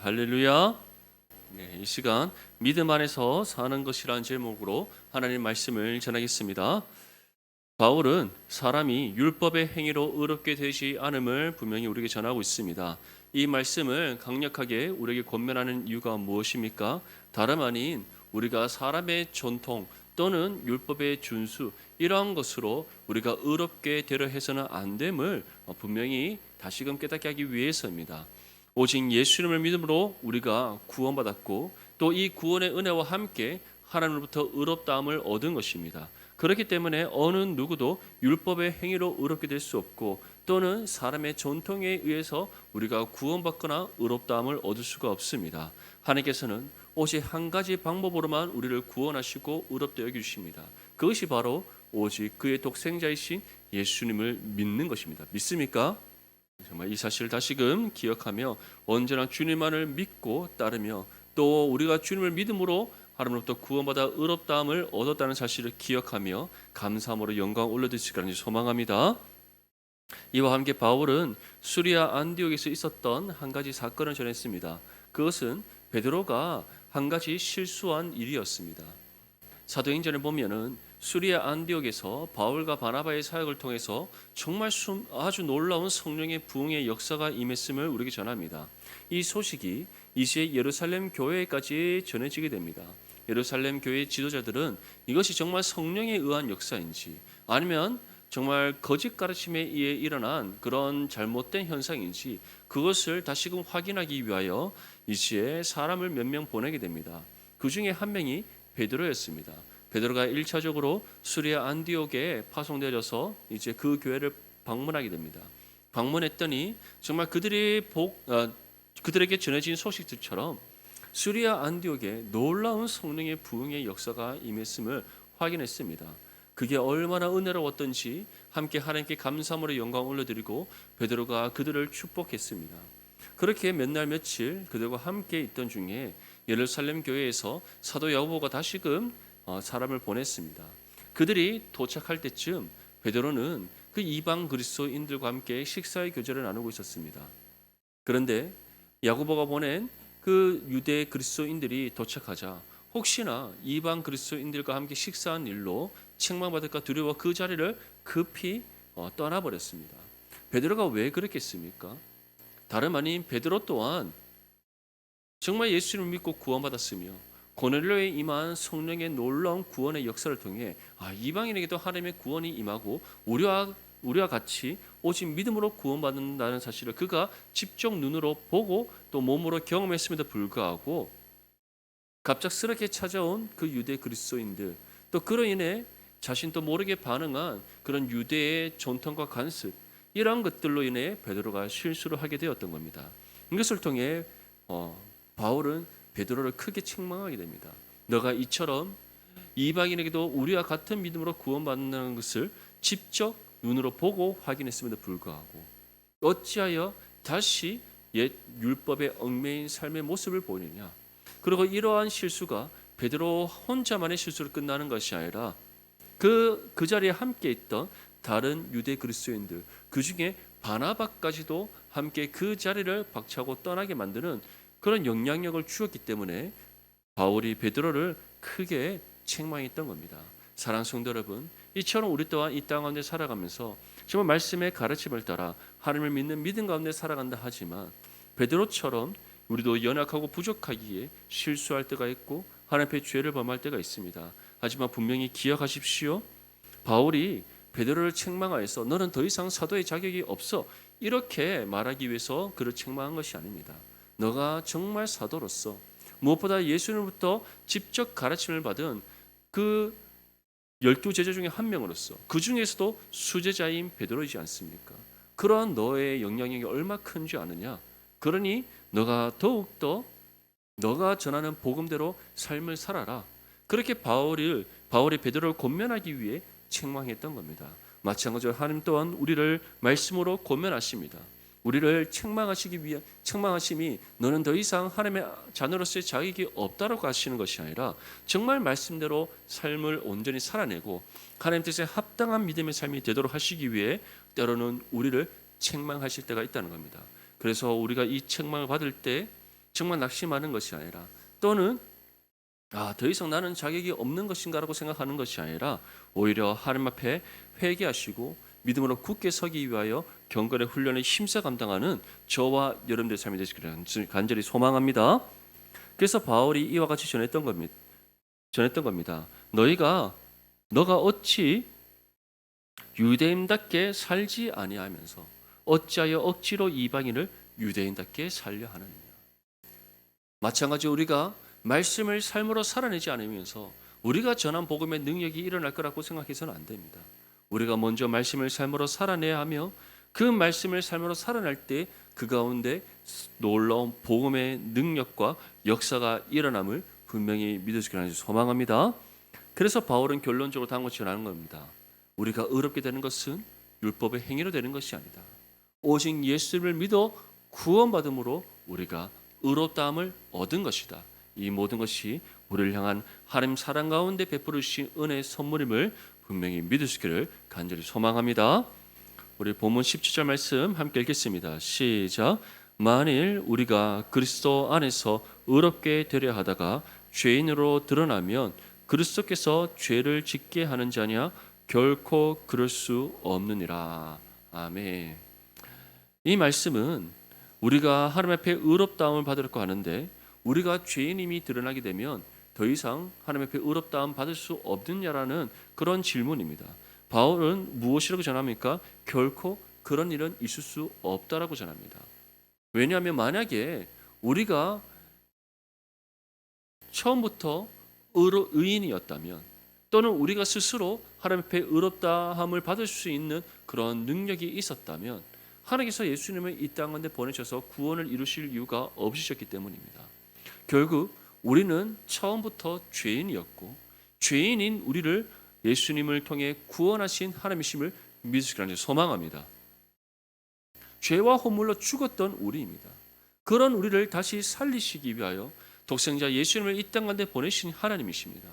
할렐루야. 이 시간 믿음 안에서 사는 것이라는 제목으로 하나님 말씀을 전하겠습니다. 바울은 사람이 율법의 행위로 의롭게 되지 않음을 분명히 우리에게 전하고 있습니다. 이 말씀을 강력하게 우리에게 권면하는 이유가 무엇입니까? 다름 아닌 우리가 사람의 전통 또는 율법의 준수 이러한 것으로 우리가 의롭게 되려 해서는 안 됨을 분명히 다시금 깨닫게 하기 위해서입니다. 오직 예수님을 믿음으로 우리가 구원받았고 또 이 구원의 은혜와 함께 하나님으로부터 의롭다함을 얻은 것입니다. 그렇기 때문에 어느 누구도 율법의 행위로 의롭게 될 수 없고 또는 사람의 전통에 의해서 우리가 구원받거나 의롭다함을 얻을 수가 없습니다. 하나님께서는 오직 한 가지 방법으로만 우리를 구원하시고 의롭게 여기십니다. 그것이 바로 오직 그의 독생자이신 예수님을 믿는 것입니다. 믿습니까? 정말 이 사실을 다시금 기억하며 언제나 주님만을 믿고 따르며 또 우리가 주님을 믿음으로 하나님으로부터 구원받아 의롭다함을 얻었다는 사실을 기억하며 감사함으로 영광 올려드리실 거라니 소망합니다. 이와 함께 바울은 수리아 안디옥에서 있었던 한 가지 사건을 전했습니다. 그것은 베드로가 한 가지 실수한 일이었습니다. 사도행전을 보면은 수리아 안디옥에서 바울과 바나바의 사역을 통해서 정말 아주 놀라운 성령의 부흥의 역사가 임했음을 우리에게 전합니다. 이 소식이 이제 예루살렘 교회까지 전해지게 됩니다. 예루살렘 교회 지도자들은 이것이 정말 성령에 의한 역사인지 아니면 정말 거짓 가르침에 의해 일어난 그런 잘못된 현상인지 그것을 다시금 확인하기 위하여 이제 사람을 몇 명 보내게 됩니다. 그 중에 한 명이 베드로였습니다. 베드로가 1차적으로 수리아 안디옥에 파송되어져서 이제 그 교회를 방문하게 됩니다. 방문했더니 정말 그들에게 전해진 소식들처럼 수리아 안디옥에 놀라운 성령의 부흥의 역사가 임했음을 확인했습니다. 그게 얼마나 은혜로웠던지 함께 하나님께 감사함으로 영광 올려드리고 베드로가 그들을 축복했습니다. 그렇게 몇 날 며칠 그들과 함께 있던 중에 예루살렘 교회에서 사도 야고보가 다시금 사람을 보냈습니다. 그들이 도착할 때쯤 베드로는 그 이방 그리스도인들과 함께 식사의 교제를 나누고 있었습니다. 그런데 야고보가 보낸 그 유대 그리스도인들이 도착하자 혹시나 이방 그리스도인들과 함께 식사한 일로 책망받을까 두려워 그 자리를 급히 떠나버렸습니다. 베드로가 왜 그랬겠습니까? 다름 아닌 베드로 또한 정말 예수님을 믿고 구원받았으며 고넬료에 임한 성령의 놀라운 구원의 역사를 통해 이방인에게도 하나님의 구원이 임하고 우리와 같이 오직 믿음으로 구원받는다는 사실을 그가 직접 눈으로 보고 또 몸으로 경험했음에도 불구하고 갑작스럽게 찾아온 그 유대 그리스도인들 또 그로 인해 자신도 모르게 반응한 그런 유대의 전통과 관습 이러한 것들로 인해 베드로가 실수를 하게 되었던 겁니다. 이것을 통해 바울은 베드로를 크게 책망하게 됩니다. 너가 이처럼 이방인에게도 우리와 같은 믿음으로 구원받는 것을 직접 눈으로 보고 확인했음에도 불구하고 어찌하여 다시 옛 율법의 얽매인 삶의 모습을 보이느냐. 그리고 이러한 실수가 베드로 혼자만의 실수로 끝나는 것이 아니라 그 자리에 함께 있던 다른 유대 그리스도인들 그 중에 바나바까지도 함께 그 자리를 박차고 떠나게 만드는 그런 영향력을 주었기 때문에 바울이 베드로를 크게 책망했던 겁니다. 사랑하는 성도 여러분, 이처럼 우리 또한 이 땅 가운데 살아가면서 정말 말씀의 가르침을 따라 하나님을 믿는 믿음 가운데 살아간다 하지만 베드로처럼 우리도 연약하고 부족하기에 실수할 때가 있고 하나님 앞에 죄를 범할 때가 있습니다. 하지만 분명히 기억하십시오. 바울이 베드로를 책망하여서 너는 더 이상 사도의 자격이 없어 이렇게 말하기 위해서 그를 책망한 것이 아닙니다. 너가 정말 사도로서 무엇보다 예수님으로부터 직접 가르침을 받은 그 12제자 중에 한 명으로서 그 중에서도 수제자인 베드로이지 않습니까? 그러한 너의 영향력이 얼마나 큰지 아느냐? 그러니 너가 더욱더 너가 전하는 복음대로 삶을 살아라. 그렇게 바울이 베드로를 권면하기 위해 책망했던 겁니다. 마찬가지로 하나님 또한 우리를 말씀으로 권면하십니다. 우리를 책망하심이 너는 더 이상 하나님의 자녀로서의 자격이 없다라고 하시는 것이 아니라 정말 말씀대로 삶을 온전히 살아내고 하나님 뜻에 합당한 믿음의 삶이 되도록 하시기 위해 때로는 우리를 책망하실 때가 있다는 겁니다. 그래서 우리가 이 책망을 받을 때 정말 낙심하는 것이 아니라, 또는 더 이상 나는 자격이 없는 것인가라고 생각하는 것이 아니라 오히려 하나님 앞에 회개하시고 믿음으로 굳게 서기 위하여 경건의 훈련을 힘써 감당하는 저와 여러분들의 삶이 되시기를 간절히 소망합니다. 그래서 바울이 이와 같이 전했던 겁니다. 너가 어찌 유대인답게 살지 아니하면서 어찌하여 억지로 이방인을 유대인답게 살려 하느냐. 마찬가지로 우리가 말씀을 삶으로 살아내지 않으면서 우리가 전한 복음의 능력이 일어날 거라고 생각해서는 안 됩니다. 우리가 먼저 말씀을 삶으로 살아내야 하며 그 말씀을 삶으로 살아날 때 그 가운데 놀라운 복음의 능력과 역사가 일어남을 분명히 믿으시기 바랍니다. 소망합니다. 그래서 바울은 결론적으로 다음과 같이 전하는 겁니다. 우리가 의롭게 되는 것은 율법의 행위로 되는 것이 아니다. 오직 예수를 믿어 구원받음으로 우리가 의롭다함을 얻은 것이다. 이 모든 것이 우리를 향한 하나님 사랑 가운데 베풀어 주신 은혜의 선물임을 분명히 믿으시기를 간절히 소망합니다. 우리 본문 17절 말씀 함께 읽겠습니다. 시작. 만일 우리가 그리스도 안에서 의롭게 되려 하다가 죄인으로 드러나면 그리스도께서 죄를 짓게 하는 자냐? 결코 그럴 수 없느니라. 아멘. 이 말씀은 우리가 하나님 앞에 의롭다함을 받으려고 하는데 우리가 죄인임이 드러나게 되면 더 이상 하나님 앞에 의롭다함 받을 수 없느냐라는 그런 질문입니다. 바울은 무엇이라고 전합니까? 결코 그런 일은 있을 수 없다라고 전합니다. 왜냐하면 만약에 우리가 처음부터 의인이었다면 또는 우리가 스스로 하나님 앞에 의롭다함을 받을 수 있는 그런 능력이 있었다면 하나님께서 예수님을 이 땅 가운데 보내셔서 구원을 이루실 이유가 없으셨기 때문입니다. 결국 우리는 처음부터 죄인이었고 죄인인 우리를 예수님을 통해 구원하신 하나님이심을 믿으시기를 소망합니다. 죄와 허물로 죽었던 우리입니다. 그런 우리를 다시 살리시기 위하여 독생자 예수님을 이 땅 가운데 보내신 하나님이십니다.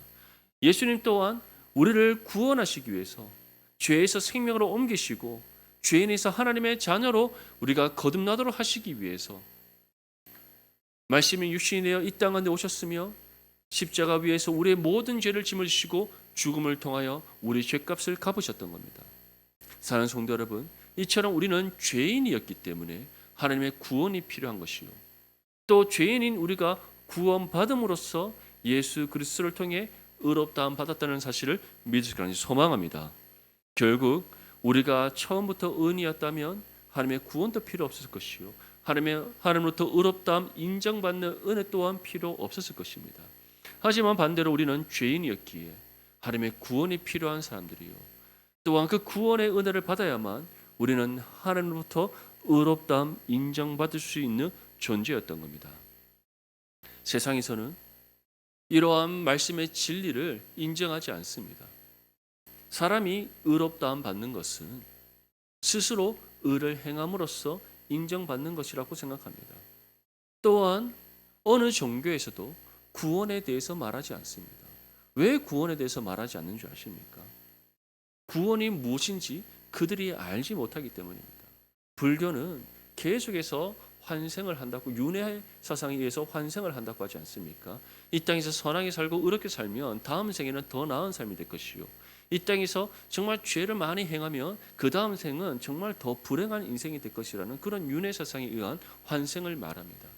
예수님 또한 우리를 구원하시기 위해서 죄에서 생명으로 옮기시고 죄인에서 하나님의 자녀로 우리가 거듭나도록 하시기 위해서 말씀이 육신이 되어 이 땅 가운데 오셨으며 십자가 위에서 우리의 모든 죄를 짐을 지시고 죽음을 통하여 우리 죄값을 갚으셨던 겁니다. 사랑하는 성도 여러분, 이처럼 우리는 죄인이었기 때문에 하나님의 구원이 필요한 것이요, 또 죄인인 우리가 구원받음으로써 예수 그리스도를 통해 의롭다함 받았다는 사실을 믿으시기를 소망합니다. 결국 우리가 처음부터 의인이었다면 하나님의 구원도 필요 없었을 것이요, 하나님으로부터 의롭다함 인정받는 은혜 또한 필요 없었을 것입니다. 하지만 반대로 우리는 죄인이었기에 하나님의 구원이 필요한 사람들이요, 또한 그 구원의 은혜를 받아야만 우리는 하나님으로부터 의롭다함 인정받을 수 있는 존재였던 겁니다. 세상에서는 이러한 말씀의 진리를 인정하지 않습니다. 사람이 의롭다함 받는 것은 스스로 의를 행함으로써 인정받는 것이라고 생각합니다. 또한 어느 종교에서도 구원에 대해서 말하지 않습니다. 왜 구원에 대해서 말하지 않는 줄 아십니까? 구원이 무엇인지 그들이 알지 못하기 때문입니다. 불교는 계속해서 환생을 한다고, 윤회 사상에 의해서 환생을 한다고 하지 않습니까? 이 땅에서 선하게 살고 의롭게 살면 다음 생에는 더 나은 삶이 될 것이요, 이 땅에서 정말 죄를 많이 행하면 그 다음 생은 정말 더 불행한 인생이 될 것이라는 그런 윤회 사상에 의한 환생을 말합니다.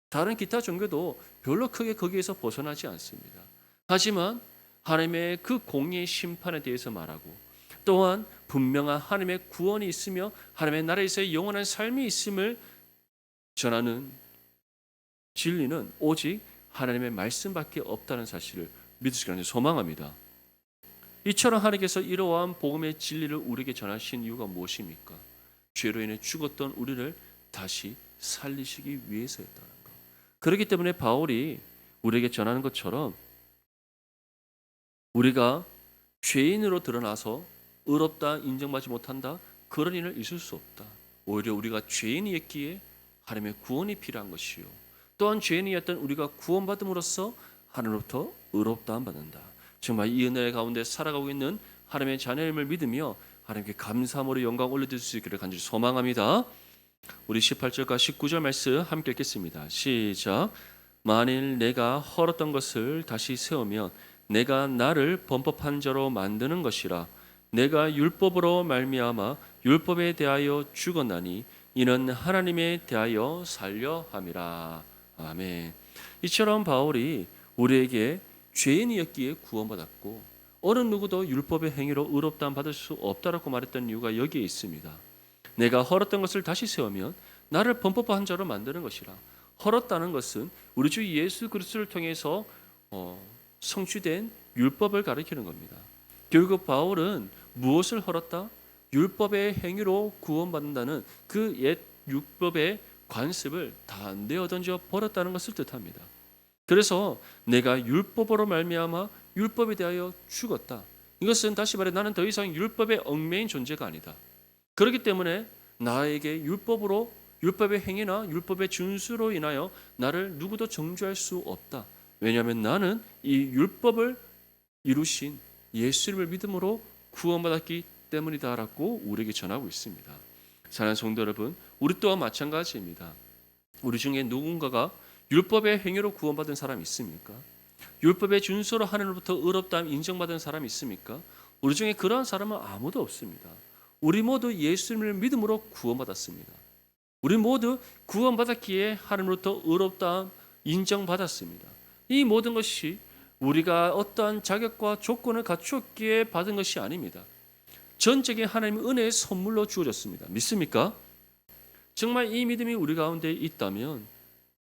다른 기타 종교도 별로 크게 거기에서 벗어나지 않습니다. 하지만 하나님의 그 공의의 심판에 대해서 말하고, 또한 분명한 하나님의 구원이 있으며 하나님의 나라에서의 영원한 삶이 있음을 전하는 진리는 오직 하나님의 말씀밖에 없다는 사실을 믿으시기를 소망합니다. 이처럼 하나님께서 이러한 복음의 진리를 우리에게 전하신 이유가 무엇입니까? 죄로 인해 죽었던 우리를 다시 살리시기 위해서였다는 것. 그렇기 때문에 바울이 우리에게 전하는 것처럼 우리가 죄인으로 드러나서 의롭다 인정받지 못한다, 그런 일은 있을 수 없다. 오히려 우리가 죄인이었기에 하나님의 구원이 필요한 것이요, 또한 죄인이었던 우리가 구원받음으로써 하나님으로부터 의롭다함 받는다. 정말 이 은혜 가운데 살아가고 있는 하나님의 자녀임을 믿으며 하나님께 감사함으로 영광 올려드릴 수 있기를 간절히 소망합니다. 우리 18절과 19절 말씀 함께 읽겠습니다. 시작. 만일 내가 헐었던 것을 다시 세우면 내가 나를 범법한 자로 만드는 것이라. 내가 율법으로 말미암아 율법에 대하여 죽었나니 이는 하나님에 대하여 살려 함이라. 아멘. 이처럼 바울이 우리에게 죄인이었기에 구원받았고 어느 누구도 율법의 행위로 의롭다함 받을 수 없다라고 말했던 이유가 여기에 있습니다. 내가 헐었던 것을 다시 세우면 나를 범법한 자로 만드는 것이라. 헐었다는 것은 우리 주 예수 그리스도를 통해서 성취된 율법을 가리키는 겁니다. 결국 바울은 무엇을 헐었다? 율법의 행위로 구원받는다는 그 옛 율법의 관습을 다 내어던져 버렸다는 것을 뜻합니다. 그래서 내가 율법으로 말미암아 율법에 대하여 죽었다. 이것은 다시 말해 나는 더 이상 율법의 얽매인 존재가 아니다. 그렇기 때문에 나에게 율법의 행위나 율법의 준수로 인하여 나를 누구도 정죄할 수 없다. 왜냐하면 나는 이 율법을 이루신 예수님을 믿음으로 구원받았기 때문이다라고 우리에게 전하고 있습니다. 사랑하는 성도 여러분, 우리 또한 마찬가지입니다. 우리 중에 누군가가 율법의 행위로 구원받은 사람이 있습니까? 율법의 준수로 하나님으로부터 의롭다함 인정받은 사람이 있습니까? 우리 중에 그러한 사람은 아무도 없습니다. 우리 모두 예수님을 믿음으로 구원받았습니다. 우리 모두 구원받았기에 하나님으로부터 의롭다함 인정받았습니다. 이 모든 것이 우리가 어떠한 자격과 조건을 갖추었기에 받은 것이 아닙니다. 전적인 하나님의 은혜의 선물로 주어졌습니다. 믿습니까? 정말 이 믿음이 우리 가운데 있다면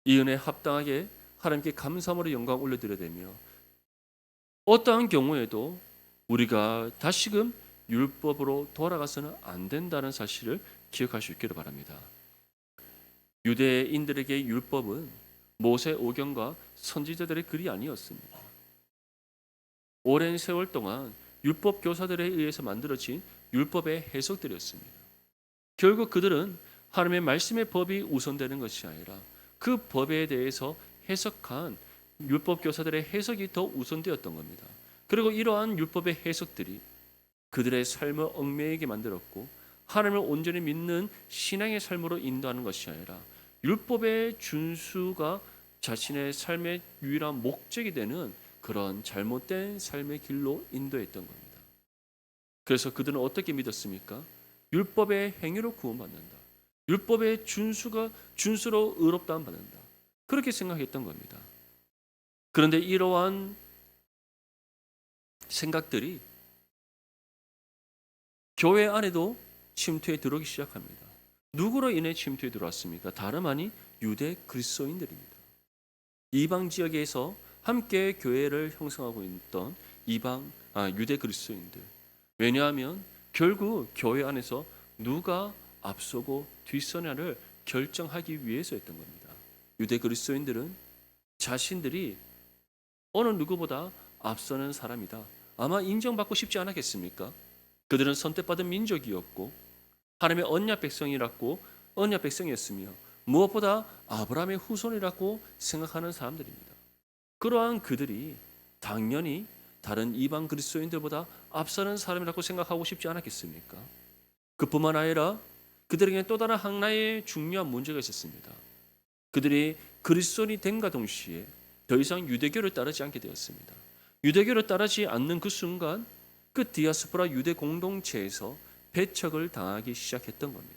이 은혜에 합당하게 하나님께 감사함으로 영광 올려드려야 되며 어떠한 경우에도 우리가 다시금 율법으로 돌아가서는 안 된다는 사실을 기억할 수 있기를 바랍니다. 유대인들에게 율법은 모세 오경과 선지자들의 글이 아니었습니다. 오랜 세월 동안 율법 교사들에 의해서 만들어진 율법의 해석들이었습니다. 결국 그들은 하나님의 말씀의 법이 우선되는 것이 아니라 그 법에 대해서 해석한 율법 교사들의 해석이 더 우선되었던 겁니다. 그리고 이러한 율법의 해석들이 그들의 삶을 얽매이게 만들었고 하나님을 온전히 믿는 신앙의 삶으로 인도하는 것이 아니라 율법의 준수가 자신의 삶의 유일한 목적이 되는 그런 잘못된 삶의 길로 인도했던 겁니다. 그래서 그들은 어떻게 믿었습니까? 율법의 행위로 구원받는다. 율법의 준수로 의롭다함 받는다. 그렇게 생각했던 겁니다. 그런데 이러한 생각들이 교회 안에도 침투에 들어오기 시작합니다. 누구로 인해 침투에 들어왔습니까? 다름 아닌 유대 그리스도인들입니다. 이방 지역에서 함께 교회를 형성하고 있던 유대 그리스도인들. 왜냐하면 결국 교회 안에서 누가 앞서고 뒷서냐를 결정하기 위해서였던 겁니다. 유대 그리스도인들은 자신들이 어느 누구보다 앞서는 사람이다. 아마 인정받고 싶지 않았겠습니까? 그들은 선택받은 민족이었고 하나님의 언약 백성이었으며 무엇보다 아브라함의 후손이라고 생각하는 사람들입니다. 그러한 그들이 당연히 다른 이방 그리스도인들보다 앞서는 사람이라고 생각하고 싶지 않았겠습니까? 그뿐만 아니라 그들에게는 또 다른 하나의 중요한 문제가 있었습니다. 그들이 그리스도인이 됨과 동시에 더 이상 유대교를 따르지 않게 되었습니다. 유대교를 따르지 않는 그 순간 그 디아스포라 유대 공동체에서 배척을 당하기 시작했던 겁니다.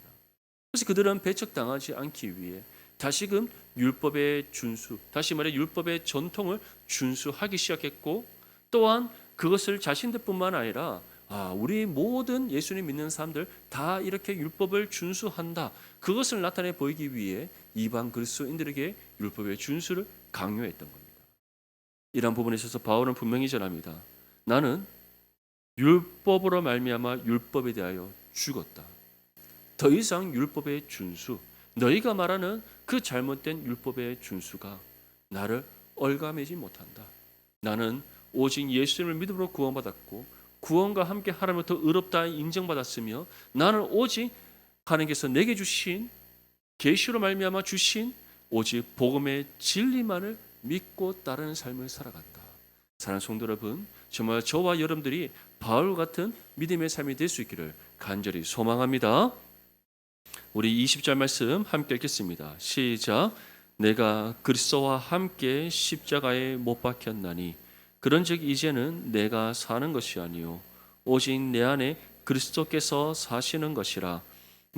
그래서 그들은 배척당하지 않기 위해 다시금 율법의 준수, 다시 말해 율법의 전통을 준수하기 시작했고 또한 그것을 자신들뿐만 아니라 우리 모든 예수님 믿는 사람들 다 이렇게 율법을 준수한다. 그것을 나타내 보이기 위해 이방 그리스도인들에게 율법의 준수를 강요했던 겁니다. 이러한 부분에 있어서 바울은 분명히 전합니다. 나는 율법으로 말미암아 율법에 대하여 죽었다. 더 이상 율법의 준수, 너희가 말하는 그 잘못된 율법의 준수가 나를 얽아매지 못한다. 나는 오직 예수님을 믿음으로 구원받았고 구원과 함께 하나님으로부터 의롭다 인정받았으며 나는 오직 하나님께서 내게 주신 계시로 말미암아 주신 오직 복음의 진리만을 믿고 따르는 삶을 살아간다. 사랑하는 성도 여러분, 정말 저와 여러분들이 바울 같은 믿음의 삶이 될 수 있기를 간절히 소망합니다. 우리 20절 말씀 함께 읽겠습니다. 시작. 내가 그리스도와 함께 십자가에 못 박혔나니 그런즉 이제는 내가 사는 것이 아니요 오직 내 안에 그리스도께서 사시는 것이라.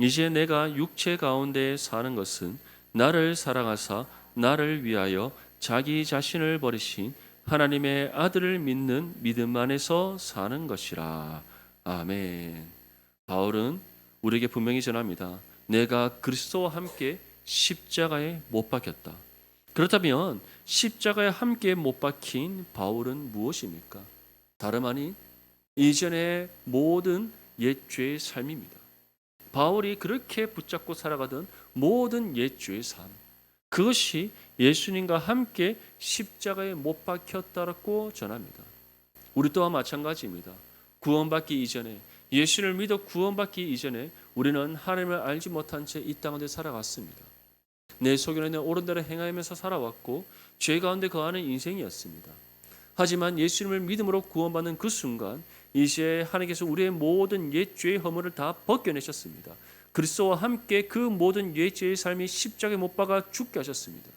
이제 내가 육체 가운데 사는 것은 나를 사랑하사 나를 위하여 자기 자신을 버리신 하나님의 아들을 믿는 믿음 안에서 사는 것이라. 아멘. 바울은 우리에게 분명히 전합니다. 내가 그리스도와 함께 십자가에 못 박혔다. 그렇다면 십자가에 함께 못 박힌 바울은 무엇입니까? 다름 아닌 이전의 모든 옛 죄의 삶입니다. 바울이 그렇게 붙잡고 살아가던 모든 옛 죄의 삶, 그것이 예수님과 함께 십자가에 못 박혔다고 전합니다. 우리 또한 마찬가지입니다. 구원받기 이전에, 예수를 믿어 구원받기 이전에 우리는 하나님을 알지 못한 채 이 땅에 살아갔습니다. 내 속에는 옳은 대로 행하면서 살아왔고 죄 가운데 거하는 인생이었습니다. 하지만 예수님을 믿음으로 구원받는 그 순간 이제 하나님께서 우리의 모든 옛 죄의 허물을 다 벗겨내셨습니다. 그리스도와 함께 그 모든 옛 죄의 삶이 십자가에 못 박아 죽게 하셨습니다.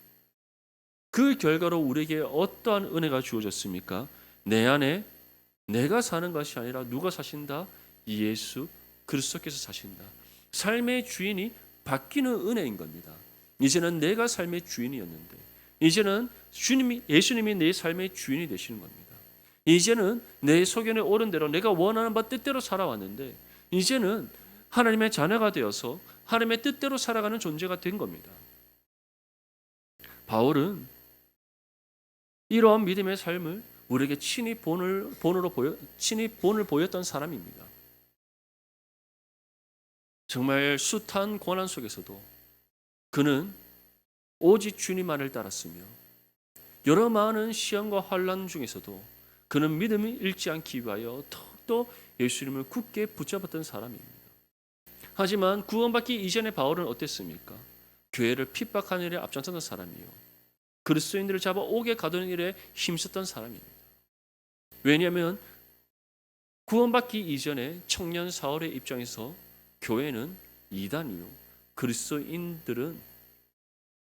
그 결과로 우리에게 어떠한 은혜가 주어졌습니까? 내 안에 내가 사는 것이 아니라 누가 사신다? 예수 그리스도께서 사신다. 삶의 주인이 바뀌는 은혜인 겁니다. 이제는 내가 삶의 주인이었는데 이제는 예수님이 내 삶의 주인이 되시는 겁니다. 이제는 내 소견에 옳은 대로 내가 원하는 바 뜻대로 살아왔는데 이제는 하나님의 자녀가 되어서 하나님의 뜻대로 살아가는 존재가 된 겁니다. 바울은 이러한 믿음의 삶을 우리에게 친히 본을 보였던 사람입니다. 정말 숱한 고난 속에서도 그는 오직 주님만을 따랐으며 여러 많은 시험과 환난 중에서도 그는 믿음을 잃지 않기 위하여 더욱더 예수님을 굳게 붙잡았던 사람입니다. 하지만 구원받기 이전의 바울은 어땠습니까? 교회를 핍박하는 일에 앞장섰던 사람이요. 그리스도인들을 잡아 옥에 가두는 일에 힘썼던 사람입니다. 왜냐하면 구원받기 이전에 청년 사울의 입장에서 교회는 이단이요. 그리스도인들은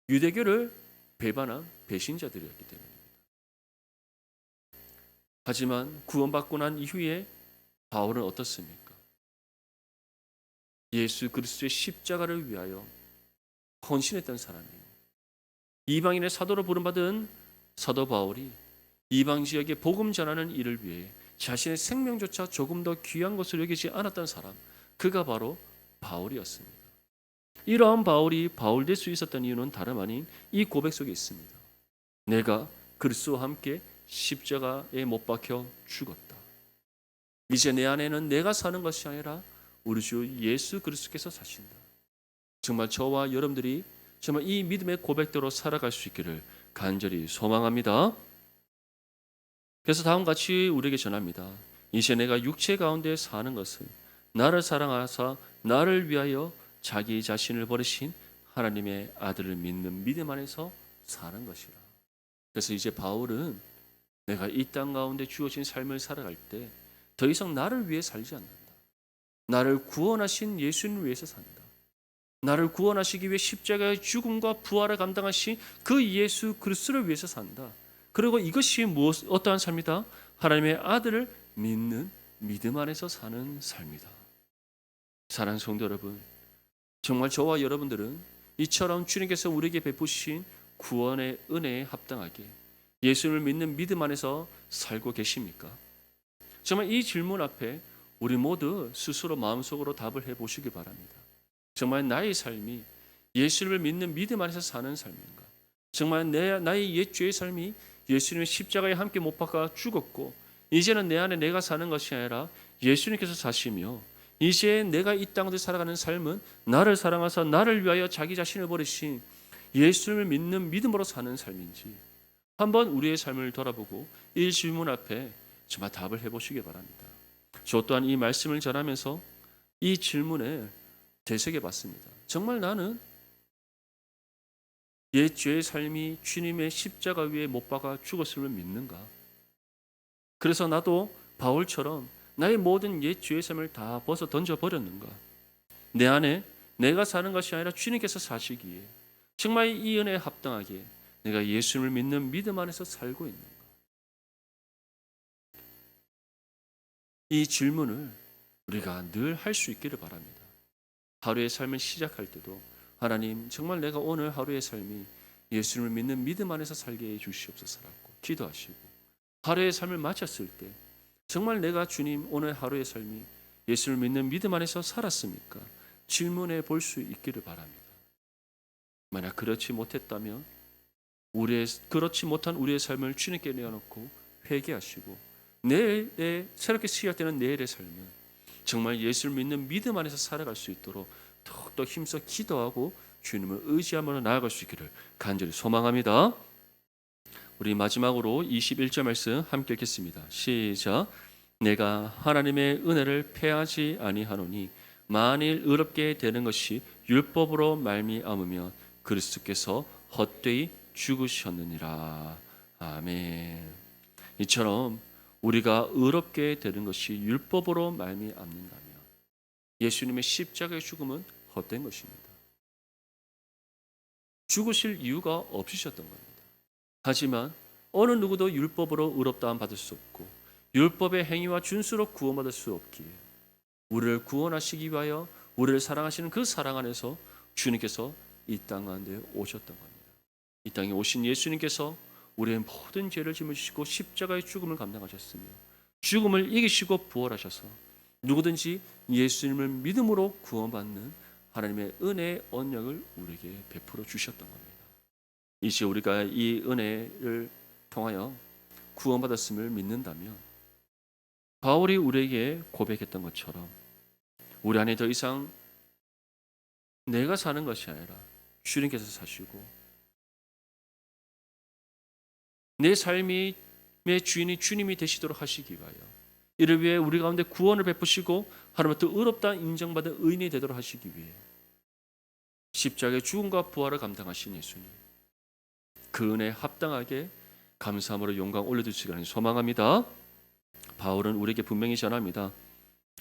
유대교를 배반한 배신자들이었기 때문입니다. 하지만 구원받고 난 이후에 바울은 어떻습니까? 예수 그리스도의 십자가를 위하여 헌신했던 사람이에요. 이방인의 사도로 부름받은 사도 바울이 이방 지역에 복음 전하는 일을 위해 자신의 생명조차 조금 더 귀한 것으로 여기지 않았던 사람, 그가 바로 바울이었습니다. 이러한 바울이 바울 될 수 있었던 이유는 다름 아닌 이 고백 속에 있습니다. 내가 그리스도와 함께 십자가에 못 박혀 죽었다. 이제 내 안에는 내가 사는 것이 아니라 우리 주 예수 그리스도께서 사신다. 정말 저와 여러분들이 정말 이 믿음의 고백대로 살아갈 수 있기를 간절히 소망합니다. 그래서 다음과 같이 우리에게 전합니다. 이제 내가 육체 가운데 사는 것은 나를 사랑하사 나를 위하여 자기 자신을 버리신 하나님의 아들을 믿는 믿음 안에서 사는 것이라. 그래서 이제 바울은 내가 이 땅 가운데 주어진 삶을 살아갈 때 더 이상 나를 위해 살지 않는다. 나를 구원하신 예수님을 위해서 산다. 나를 구원하시기 위해 십자가의 죽음과 부활을 감당하신 그 예수 그리스도를 위해서 산다. 그리고 이것이 어떠한 삶이다? 하나님의 아들을 믿는 믿음 안에서 사는 삶이다. 사랑하는 성도 여러분, 정말 저와 여러분들은 이처럼 주님께서 우리에게 베푸신 구원의 은혜에 합당하게 예수를 믿는 믿음 안에서 살고 계십니까? 정말 이 질문 앞에 우리 모두 스스로 마음속으로 답을 해보시기 바랍니다. 정말 나의 삶이 예수를 믿는 믿음 안에서 사는 삶인가? 정말 나의 옛 죄의 삶이 예수님의 십자가에 함께 못 박아 죽었고 이제는 내 안에 내가 사는 것이 아니라 예수님께서 사시며 이제 내가 이 땅에서 살아가는 삶은 나를 사랑하사 나를 위하여 자기 자신을 버리신 예수님을 믿는 믿음으로 사는 삶인지 한번 우리의 삶을 돌아보고 이 질문 앞에 정말 답을 해보시기 바랍니다. 저 또한 이 말씀을 전하면서 이 질문에 되새겨 봤습니다. 정말 나는 옛 죄의 삶이 주님의 십자가 위에 못 박아 죽었음을 믿는가? 그래서 나도 바울처럼 나의 모든 옛 죄의 삶을 다 벗어 던져버렸는가? 내 안에 내가 사는 것이 아니라 주님께서 사시기에 정말 이 은혜에 합당하게 내가 예수님을 믿는 믿음 안에서 살고 있는가? 이 질문을 우리가 늘 할 수 있기를 바랍니다. 하루의 삶을 시작할 때도 하나님, 정말 내가 오늘 하루의 삶이 예수님을 믿는 믿음 안에서 살게 해 주시옵소서라고 기도하시고, 하루의 삶을 마쳤을 때 정말 내가 주님 오늘 하루의 삶이 예수를 믿는 믿음 안에서 살았습니까? 질문해 볼 수 있기를 바랍니다. 만약 그렇지 못했다면 그렇지 못한 우리의 삶을 주님께 내어놓고 회개하시고 내일의 새롭게 시작되는 내일의 삶은 정말 예수를 믿는 믿음 안에서 살아갈 수 있도록 더욱더 힘써 기도하고 주님을 의지하며 나아갈 수 있기를 간절히 소망합니다. 우리 마지막으로 21절 말씀 함께 읽겠습니다. 시작. 내가 하나님의 은혜를 패하지 아니하노니 만일 의롭게 되는 것이 율법으로 말미암으면 그리스도께서 헛되이 죽으셨느니라. 아멘. 이처럼 우리가 의롭게 되는 것이 율법으로 말미암는다면 예수님의 십자가의 죽음은 헛된 것입니다. 죽으실 이유가 없으셨던 겁니다. 하지만 어느 누구도 율법으로 의롭다함 받을 수 없고 율법의 행위와 준수로 구원받을 수 없기에 우리를 구원하시기 위하여 우리를 사랑하시는 그 사랑 안에서 주님께서 이 땅 가운데 오셨던 겁니다. 이 땅에 오신 예수님께서 우리의 모든 죄를 짊어지시고 십자가의 죽음을 감당하셨으며 죽음을 이기시고 부활하셔서 누구든지 예수님을 믿음으로 구원받는 하나님의 은혜의 언약을 우리에게 베풀어 주셨던 겁니다. 이제 우리가 이 은혜를 통하여 구원받았음을 믿는다면 바울이 우리에게 고백했던 것처럼 우리 안에 더 이상 내가 사는 것이 아니라 주님께서 사시고 내 삶의 주인이 주님이 되시도록 하시기 위하여 이를 위해 우리 가운데 구원을 베푸시고 하나님부터 의롭다 인정받은 의인이 되도록 하시기 위해 십자가의 죽음과 부활을 감당하신 예수님, 그 은혜에 합당하게 감사함으로 영광 올려드리시기를 소망합니다. 바울은 우리에게 분명히 전합니다.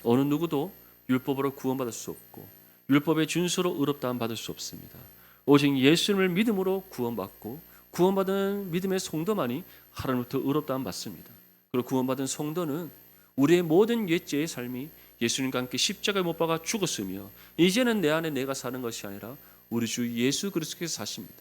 어느 누구도 율법으로 구원받을 수 없고 율법의 준수로 의롭다함 받을 수 없습니다. 오직 예수님을 믿음으로 구원받고 구원받은 믿음의 성도만이 하나님부터 의롭다함 받습니다. 그리고 구원받은 성도는 우리의 모든 옛죄의 삶이 예수님과 함께 십자가에 못 박아 죽었으며 이제는 내 안에 내가 사는 것이 아니라 우리 주 예수 그리스도께서 사십니다.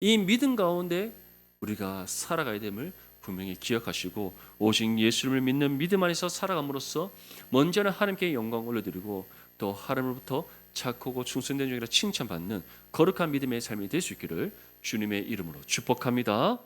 이 믿음 가운데 우리가 살아가야 됨을 분명히 기억하시고 오직 예수님을 믿는 믿음 안에서 살아감으로써 먼저는 하나님께 영광 올려드리고 또 하나님으로부터 착하고 충성된 종이라 칭찬받는 거룩한 믿음의 삶이 될 수 있기를 주님의 이름으로 축복합니다.